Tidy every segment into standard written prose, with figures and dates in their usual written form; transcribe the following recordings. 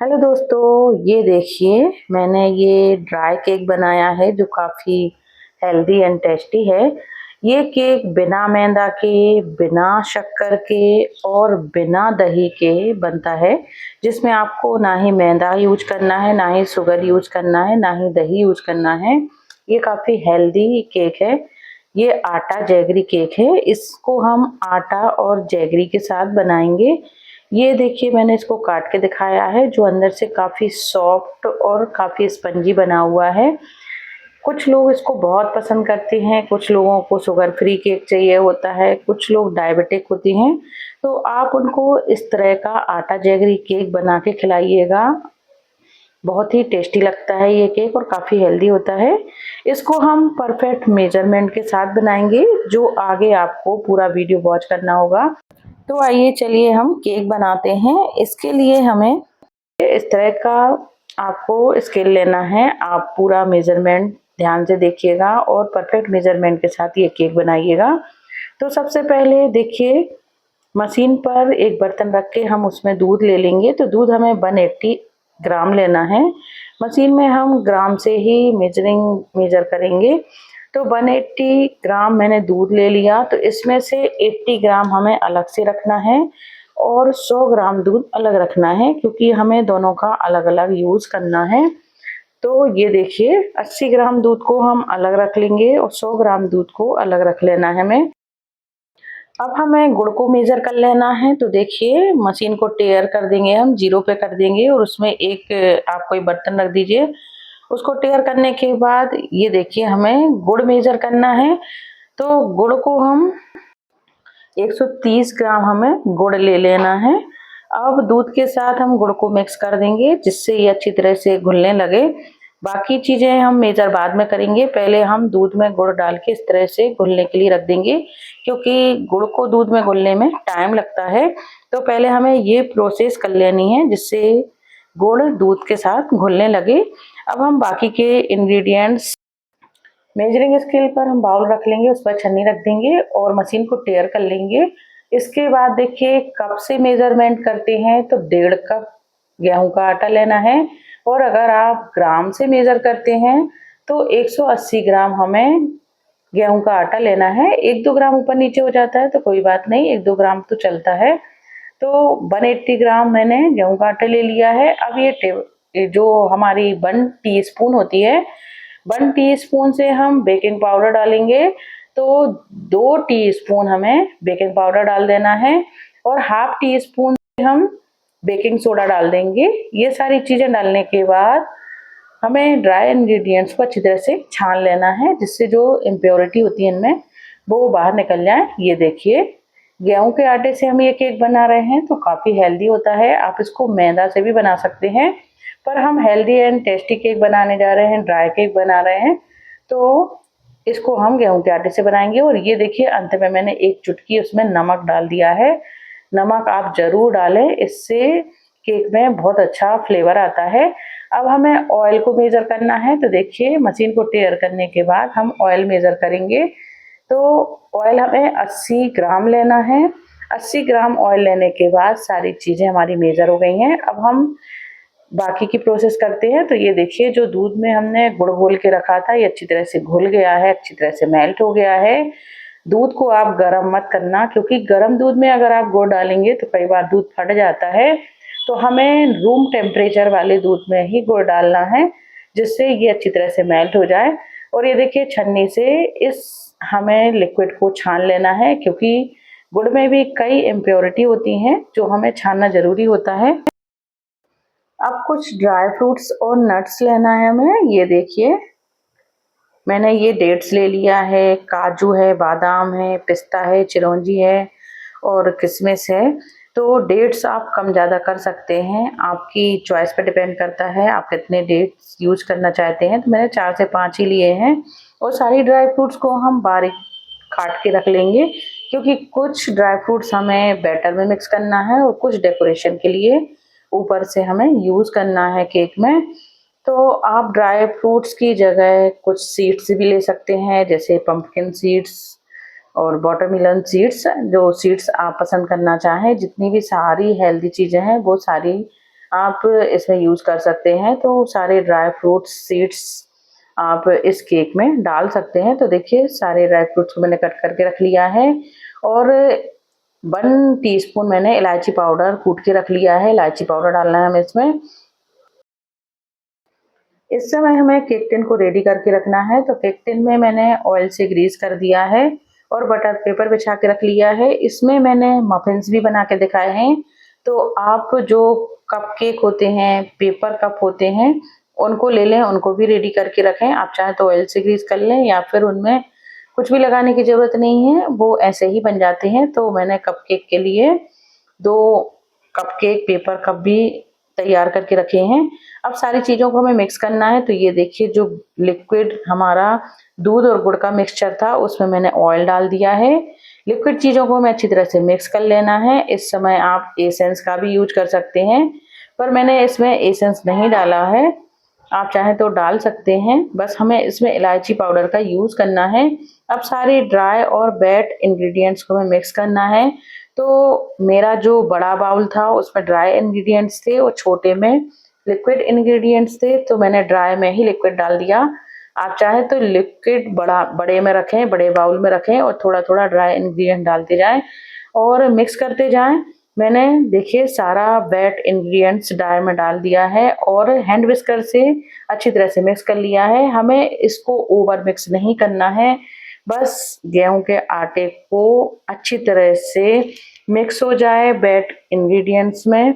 Hello दोस्तों, ये देखिए मैंने ये ड्राई केक बनाया है जो काफ़ी हेल्दी एंड टेस्टी है। ये केक बिना मैदा के, बिना शक्कर के और बिना दही के बनता है, जिसमें आपको ना ही मैदा यूज़ करना है, ना ही शुगर यूज़ करना है, ना ही दही यूज़ करना है। ये काफ़ी हेल्दी केक है। ये आटा जैगरी केक है। इसको हम आटा और जैगरी के साथ बनाएँगे। ये देखिए मैंने इसको काट के दिखाया है जो अंदर से काफ़ी सॉफ्ट और काफ़ी स्पंजी बना हुआ है। कुछ लोग इसको बहुत पसंद करते हैं, कुछ लोगों को शुगर फ्री केक चाहिए होता है, कुछ लोग डायबिटिक होती हैं। तो आप उनको इस तरह का आटा जैगरी केक बना के खिलाइएगा। बहुत ही टेस्टी लगता है ये केक और काफ़ी हेल्दी होता है। इसको हम परफेक्ट मेजरमेंट के साथ बनाएँगे, जो आगे आपको पूरा वीडियो वॉच करना होगा। तो आइए चलिए हम केक बनाते हैं। इसके लिए हमें इस तरह का आपको स्केल लेना है। आप पूरा मेजरमेंट ध्यान से देखिएगा और परफेक्ट मेजरमेंट के साथ ये केक बनाइएगा। तो सबसे पहले देखिए मशीन पर एक बर्तन रख के हम उसमें दूध ले लेंगे। तो दूध हमें 180 ग्राम लेना है। मशीन में हम ग्राम से ही मेजर करेंगे। तो 180 ग्राम मैंने दूध ले लिया। तो इसमें से 80 ग्राम हमें अलग से रखना है और 100 ग्राम दूध अलग रखना है, क्योंकि हमें दोनों का अलग-अलग यूज़ करना है। तो ये देखिए 80 ग्राम दूध को हम अलग रख लेंगे और 100 ग्राम दूध को अलग रख लेना है हमें। अब हमें गुड़ को मेज़र कर लेना है। तो देखिए मशीन को टेयर कर देंगे, हम 0 पे कर देंगे और उसमें एक आप कोई बर्तन रख दीजिए। उसको टेयर करने के बाद ये देखिए हमें गुड़ मेज़र करना है। तो गुड़ को हम 130 ग्राम हमें गुड़ ले लेना है। अब दूध के साथ हम गुड़ को मिक्स कर देंगे जिससे ये अच्छी तरह से घुलने लगे। बाकी चीज़ें हम मेज़र बाद में करेंगे। पहले हम दूध में गुड़ डाल के इस तरह से घुलने के लिए रख देंगे, क्योंकि गुड़ को दूध में घुलने में टाइम लगता है। तो पहले हमें ये प्रोसेस कर लेनी है जिससे गुड़ दूध के साथ घुलने लगे। अब हम बाकी के इंग्रेडिएंट्स मेजरिंग स्केल पर हम बाउल रख लेंगे, उस पर छन्नी रख देंगे और मशीन को टेयर कर लेंगे। इसके बाद देखिए कप से मेजरमेंट करते हैं तो 1.5 कप गेहूं का आटा लेना है और अगर आप ग्राम से मेजर करते हैं तो 180 ग्राम हमें गेहूं का आटा लेना है। 1-2 ग्राम ऊपर नीचे हो जाता है तो कोई बात नहीं, 1-2 ग्राम तो चलता है। तो 180 ग्राम मैंने गेहूं का आटा ले लिया है। अब ये जो हमारी 1 टीस्पून होती है, 1 टीस्पून से हम बेकिंग पाउडर डालेंगे। तो 2 टीस्पून हमें बेकिंग पाउडर डाल देना है और हाफ टी स्पून हम बेकिंग सोडा डाल देंगे। ये सारी चीज़ें डालने के बाद हमें ड्राई इंग्रेडिएंट्स को अच्छी तरह से छान लेना है, जिससे जो इम्प्योरिटी होती है इनमें वो बाहर निकल जाए। ये देखिए गेहूं के आटे से हम ये केक बना रहे हैं तो काफ़ी हेल्दी होता है। आप इसको मैदा से भी बना सकते हैं, पर हम हेल्दी एंड टेस्टी केक बनाने जा रहे हैं, ड्राई केक बना रहे हैं। तो इसको हम गेहूं के आटे से बनाएंगे। और ये देखिए अंत में मैंने एक चुटकी उसमें नमक डाल दिया है। नमक आप ज़रूर डालें, इससे केक में बहुत अच्छा फ्लेवर आता है। अब हमें ऑयल को मेज़र करना है। तो देखिए मशीन को टेयर करने के बाद हम ऑयल मेज़र करेंगे। तो ऑयल हमें 80 ग्राम लेना है। 80 ग्राम ऑयल लेने के बाद सारी चीज़ें हमारी मेज़र हो गई हैं। अब हम बाकी की प्रोसेस करते हैं। तो ये देखिए जो दूध में हमने गुड़ घोल के रखा था ये अच्छी तरह से घुल गया है, अच्छी तरह से मेल्ट हो गया है। दूध को आप गर्म मत करना, क्योंकि गर्म दूध में अगर आप गुड़ डालेंगे तो कई बार दूध फट जाता है। तो हमें रूम टेम्परेचर वाले दूध में ही गुड़ डालना है, जिससे ये अच्छी तरह से मेल्ट हो जाए। और ये देखिए छन्नी से इस हमें लिक्विड को छान लेना है, क्योंकि गुड़ में भी कई इम्प्योरिटी होती हैं जो हमें छानना ज़रूरी होता है। अब कुछ ड्राई फ्रूट्स और नट्स लेना है हमें। ये देखिए मैंने ये डेट्स ले लिया है, काजू है, बादाम है, पिस्ता है, चिरौंजी है और किशमिश है। तो डेट्स आप कम ज़्यादा कर सकते हैं, आपकी चॉइस पे डिपेंड करता है आप कितने डेट्स यूज़ करना चाहते हैं। तो मैंने 4 से 5 ही लिए हैं। और सारी ड्राई फ्रूट्स को हम बारीक काट के रख लेंगे, क्योंकि कुछ ड्राई फ्रूट्स हमें बैटर में मिक्स करना है और कुछ डेकोरेशन के लिए ऊपर से हमें यूज़ करना है केक में। तो आप ड्राई फ्रूट्स की जगह कुछ सीड्स भी ले सकते हैं, जैसे पंपकिन सीड्स और वाटरमेलन सीड्स, जो सीड्स आप पसंद करना चाहें। जितनी भी सारी हेल्दी चीज़ें हैं वो सारी आप इसमें यूज़ कर सकते हैं। तो सारे ड्राई फ्रूट्स, सीड्स आप इस केक में डाल सकते हैं। तो देखिए सारे ड्राई फ्रूट्स को मैंने कट करके रख लिया है और 1 टीस्पून मैंने इलायची पाउडर कूट के रख लिया है। इलायची पाउडर डालना है हमें इसमें। इस समय हमें केक टिन को रेडी करके रखना है। तो केक टिन में मैंने ऑयल से ग्रीस कर दिया है और बटर पेपर बिछा के रख लिया है। इसमें मैंने मफिन्स भी बना के दिखाए हैं। तो आप जो कप केक होते हैं, पेपर कप होते हैं, उनको ले लें, उनको भी रेडी करके रखें। आप चाहें तो ऑयल से ग्रीस कर लें या फिर उनमें कुछ भी लगाने की ज़रूरत नहीं है, वो ऐसे ही बन जाते हैं। तो मैंने कप केक के लिए 2 कपकेक पेपर कप भी तैयार करके रखे हैं। अब सारी चीज़ों को हमें मिक्स करना है। तो ये देखिए जो लिक्विड हमारा दूध और गुड़ का मिक्सचर था उसमें मैंने ऑयल डाल दिया है। लिक्विड चीज़ों को हमें अच्छी तरह से मिक्स कर लेना है। इस समय आप एसेंस का भी यूज़ कर सकते हैं, पर मैंने इसमें एसेंस नहीं डाला है। आप चाहें तो डाल सकते हैं, बस हमें इसमें इलायची पाउडर का यूज़ करना है। अब सारे ड्राई और वेट इंग्रीडिएंट्स को हमें मिक्स करना है। तो मेरा जो बड़ा बाउल था उसमें ड्राई इंग्रीडिएंट्स थे और छोटे में लिक्विड इंग्रीडिएंट्स थे। तो मैंने ड्राई में ही लिक्विड डाल दिया। आप चाहें तो लिक्विड बड़े में रखें, बड़े बाउल में रखें और थोड़ा-थोड़ा ड्राई इंग्रीडिएंट डालते जाएँ और मिक्स करते जाएँ। मैंने देखिए सारा वेट इंग्रीडिएंट्स ड्राई में डाल दिया है और हैंड विस्कर से अच्छी तरह से मिक्स कर लिया है। हमें इसको ओवर मिक्स नहीं करना है, बस गेहूँ के आटे को अच्छी तरह से मिक्स हो जाए, वेट इंग्रीडिएंट्स में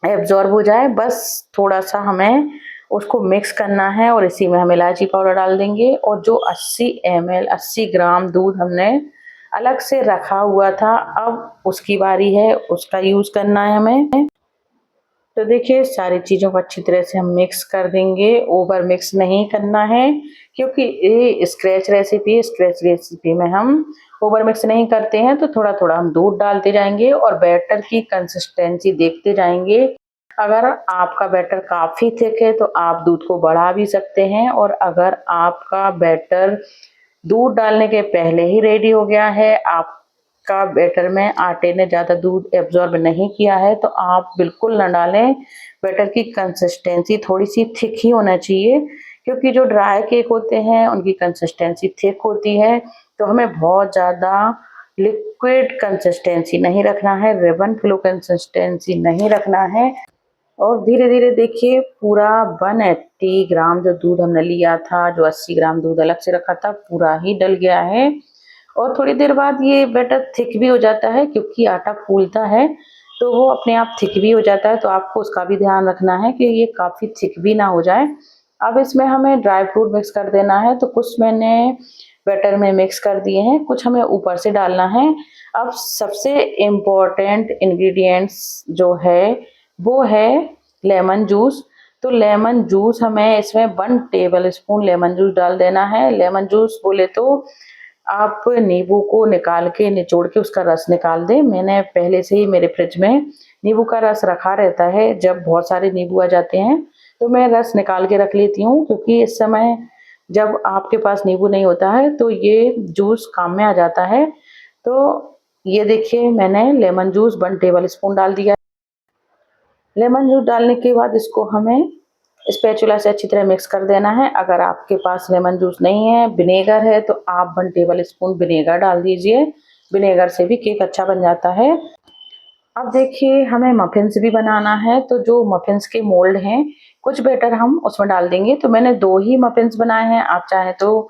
एब्ज़ॉर्ब हो जाए, बस थोड़ा-सा हमें उसको मिक्स करना है और इसी में हम इलायची पाउडर डाल देंगे। और जो 80 ml 80 ग्राम दूध हमने अलग से रखा हुआ था, अब उसकी बारी है, उसका यूज़ करना है हमें। तो देखिए सारी चीज़ों को अच्छी तरह से हम मिक्स कर देंगे, ओवर मिक्स नहीं करना है क्योंकि ये स्क्रैच रेसिपी में हम ओवर मिक्स नहीं करते हैं। तो थोड़ा-थोड़ा हम दूध डालते जाएँगे और बैटर की कंसिस्टेंसी देखते जाएँगे। अगर आपका बैटर काफ़ी थिक है तो आप दूध को बढ़ा भी सकते हैं और अगर आपका बैटर दूध डालने के पहले ही रेडी हो गया है, आपका बैटर में आटे ने ज़्यादा दूध एब्ज़ॉर्ब नहीं किया है, तो आप बिल्कुल ना डालें। बैटर की कंसिस्टेंसी थोड़ी-सी थिक ही होना चाहिए क्योंकि जो ड्राई केक होते हैं उनकी कंसिस्टेंसी थिक होती है। तो हमें बहुत ज़्यादा लिक्विड कंसिस्टेंसी नहीं रखना है, रिबन फ्लो कंसिस्टेंसी नहीं रखना है। और धीरे-धीरे देखिए पूरा 180 ग्राम जो दूध हमने लिया था, जो 80 ग्राम दूध अलग से रखा था, पूरा ही डल गया है। और थोड़ी देर बाद ये बैटर थिक भी हो जाता है क्योंकि आटा फूलता है, तो वो अपने आप थिक भी हो जाता है। तो आपको उसका भी ध्यान रखना है कि ये काफ़ी थिक भी ना हो जाए। अब इसमें हमें ड्राई फ्रूट मिक्स कर देना है। तो कुछ मैंने बैटर में मिक्स कर दिए हैं, कुछ हमें ऊपर से डालना है। अब सबसे इम्पोर्टेंट इंग्रीडिएंट्स जो है वो है लेमन जूस। तो लेमन जूस हमें इसमें 1 टेबल स्पून लेमन जूस डाल देना है। लेमन जूस बोले तो आप नींबू को निकाल के निचोड़ के उसका रस निकाल दें। मैंने पहले से ही मेरे फ्रिज में नींबू का रस रखा रहता है। जब बहुत सारे नींबू आ जाते हैं तो मैं रस निकाल के रख लेती हूँ क्योंकि इस समय जब आपके पास नींबू नहीं होता है तो ये जूस काम में आ जाता है। तो ये देखिए मैंने लेमन जूस 1 टेबल स्पून डाल दिया। लेमन जूस डालने के बाद इसको हमें स्पैचुला से अच्छी तरह मिक्स कर देना है। अगर आपके पास लेमन जूस नहीं है, विनेगर है, तो आप 1 टेबल स्पून विनेगर डाल दीजिए। विनेगर से भी केक अच्छा बन जाता है। अब देखिए हमें मफिन्स भी बनाना है, तो जो मफिन्स के मोल्ड हैं, कुछ बैटर हम उसमें डाल देंगे। तो मैंने 2 ही मफिन्स बनाए हैं, आप चाहें तो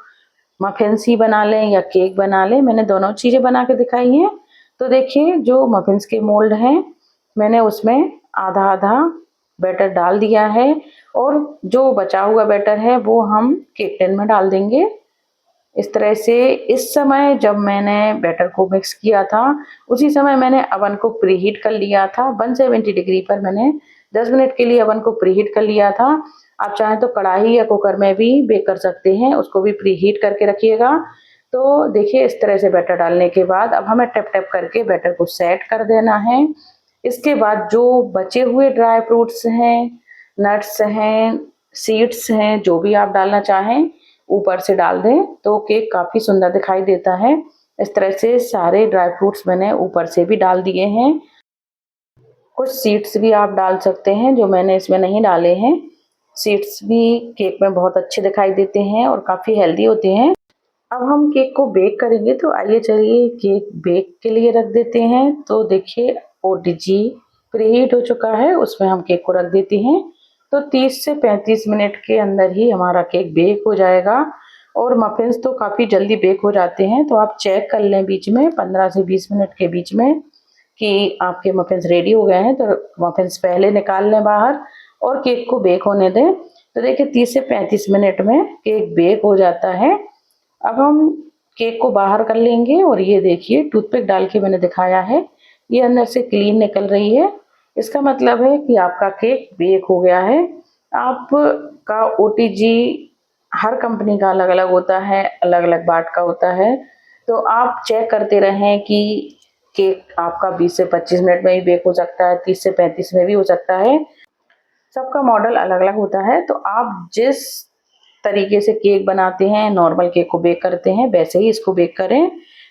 मफिन्स ही बना लें या केक बना लें, मैंने दोनों चीज़ें बना के दिखाई हैं। तो देखिए जो मफिन्स के मोल्ड हैं, मैंने उसमें आधा-आधा बैटर डाल दिया है और जो बचा हुआ बैटर है वो हम केक टिन में डाल देंगे। इस तरह से इस समय जब मैंने बैटर को मिक्स किया था, उसी समय मैंने अवन को प्रीहीट कर लिया था। 170 डिग्री पर मैंने 10 मिनट के लिए अवन को प्रीहीट कर लिया था। आप चाहें तो कढ़ाई या कुकर में भी बेक कर सकते हैं, उसको भी प्रीहीट करके रखिएगा। तो देखिए इस तरह से बैटर डालने के बाद अब हमें टैप-टैप करके बैटर को सेट कर देना है। इसके बाद जो बचे हुए ड्राई फ्रूट्स हैं, नट्स हैं, सीड्स हैं, जो भी आप डालना चाहें ऊपर से डाल दें, तो केक काफ़ी सुंदर दिखाई देता है। इस तरह से सारे ड्राई फ्रूट्स मैंने ऊपर से भी डाल दिए हैं। कुछ सीड्स भी आप डाल सकते हैं जो मैंने इसमें नहीं डाले हैं। सीड्स भी केक में बहुत अच्छे दिखाई देते हैं और काफ़ी हेल्दी होते हैं। अब हम केक को बेक करेंगे, तो आइए चलिए केक बेक के लिए रख देते हैं। तो देखिए ओटीजी प्रीहीट हो चुका है, उसमें हम केक को रख देते हैं। तो 30 से 35 मिनट के अंदर ही हमारा केक बेक हो जाएगा और मफ़िन्स तो काफ़ी जल्दी बेक हो जाते हैं। तो आप चेक कर लें बीच में 15 से 20 मिनट के बीच में कि आपके मफ़िन्स रेडी हो गए हैं, तो मफ़िन्स पहले निकाल लें बाहर और केक को बेक होने दें। तो देखिए 30 से 35 मिनट में केक बेक हो जाता है। अब हम केक को बाहर कर लेंगे और ये देखिए टूथपिक डाल के मैंने दिखाया है, ये अंदर से क्लीन निकल रही है। इसका मतलब है कि आपका केक बेक हो गया है। आपका ओटीजी हर कंपनी का अलग-अलग होता है, अलग-अलग बाट का होता है। तो आप चेक करते रहें कि केक आपका 20 से 25 मिनट में ही बेक हो सकता है, 30 से 35 में भी हो सकता है। सबका मॉडल अलग-अलग होता है, तो आप जिस तरीके से केक बनाते हैं, नॉर्मल केक को बेक करते हैं, वैसे ही इसको बेक करें।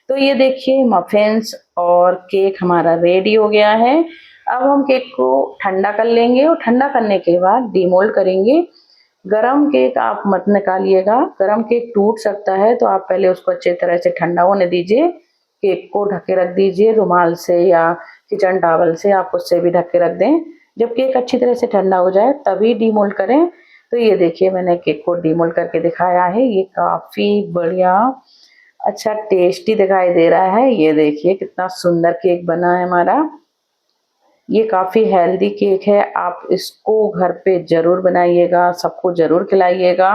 तो ये देखिए मफ़िन्स और केक हमारा रेडी हो गया है। अब हम केक को ठंडा कर लेंगे और ठंडा करने के बाद डीमोल्ड करेंगे। गरम केक आप मत निकालिएगा, गरम केक टूट सकता है, तो आप पहले उसको अच्छी तरह से ठंडा होने दीजिए। केक को ढक के रख दीजिए रुमाल से या किचन टॉवल से, आप उससे भी ढक के रख दें। जब केक अच्छी तरह से ठंडा हो जाए तभी डीमोल्ड करें। तो ये देखिए मैंने केक को डीमोल्ड करके दिखाया है, ये काफ़ी बढ़िया अच्छा टेस्टी दिखाई दे रहा है। ये देखिए कितना सुंदर केक बना है हमारा। ये काफ़ी हेल्दी केक है, आप इसको घर पे ज़रूर बनाइएगा, सबको ज़रूर खिलाइएगा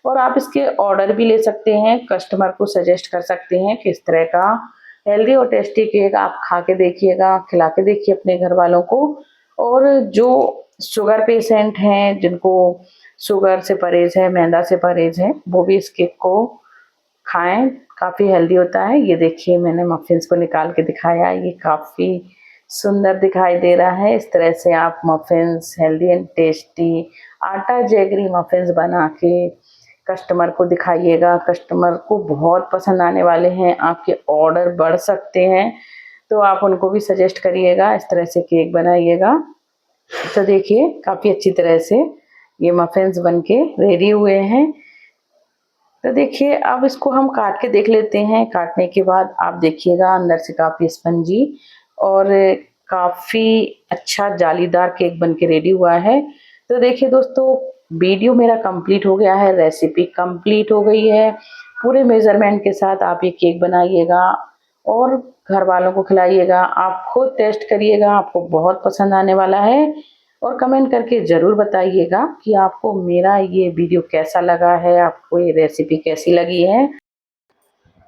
और आप इसके ऑर्डर भी ले सकते हैं, कस्टमर को सजेस्ट कर सकते हैं कि इस तरह का हेल्दी और टेस्टी केक आप खा के देखिएगा, खिला के देखिए अपने घर वालों को। और जो शुगर पेशेंट हैं, जिनको शुगर से परहेज़ है, मैदा से परहेज़ है, वो भी इस केक को खाएँ, काफ़ी हेल्दी होता है। ये देखिए मैंने मफ़िन्स को निकाल के दिखाया, ये काफ़ी सुंदर दिखाई दे रहा है। इस तरह से आप मफ़िन्स हेल्दी एंड टेस्टी आटा जैगरी मफ़िन्स बना के कस्टमर को दिखाइएगा, कस्टमर को बहुत पसंद आने वाले हैं, आपके ऑर्डर बढ़ सकते हैं। तो आप उनको भी सजेस्ट करिएगा, इस तरह से केक बनाइएगा। तो देखिए काफ़ी अच्छी तरह से ये मफ़िन्स बन के रेडी हुए हैं। तो देखिए अब इसको हम काट के देख लेते हैं। काटने के बाद आप देखिएगा अंदर से काफ़ी स्पंजी और काफ़ी अच्छा जालीदार केक बन के रेडी हुआ है। तो देखिए दोस्तों वीडियो मेरा कंप्लीट हो गया है, रेसिपी कंप्लीट हो गई है। पूरे मेज़रमेंट के साथ आप ये केक बनाइएगा और घर वालों को खिलाइएगा। आप खुद टेस्ट करिएगा, आपको बहुत पसंद आने वाला है और कमेंट करके ज़रूर बताइएगा कि आपको मेरा ये वीडियो कैसा लगा है, आपको ये रेसिपी कैसी लगी है।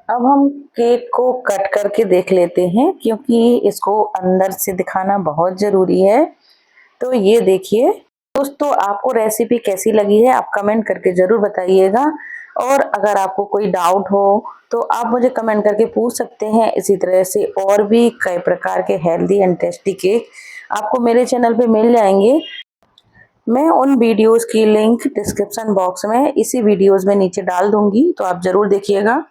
अब हम केक को कट करके देख लेते हैं क्योंकि इसको अंदर से दिखाना बहुत ज़रूरी है। तो ये देखिए दोस्तों आपको रेसिपी कैसी लगी है आप कमेंट करके ज़रूर बताइएगा और अगर आपको कोई डाउट हो तो आप मुझे कमेंट करके पूछ सकते हैं। इसी तरह से और भी कई प्रकार के हेल्दी एंड टेस्टी केक आपको मेरे चैनल पे मिल जाएंगे। मैं उन वीडियोस की लिंक डिस्क्रिप्शन बॉक्स में इसी वीडियोस में नीचे डाल दूंगी, तो आप ज़रूर देखिएगा।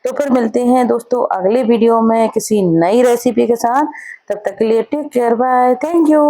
तो फिर मिलते हैं दोस्तों अगले वीडियो में किसी नई रेसिपी के साथ। तब तक के लिए take care, bye, thank you.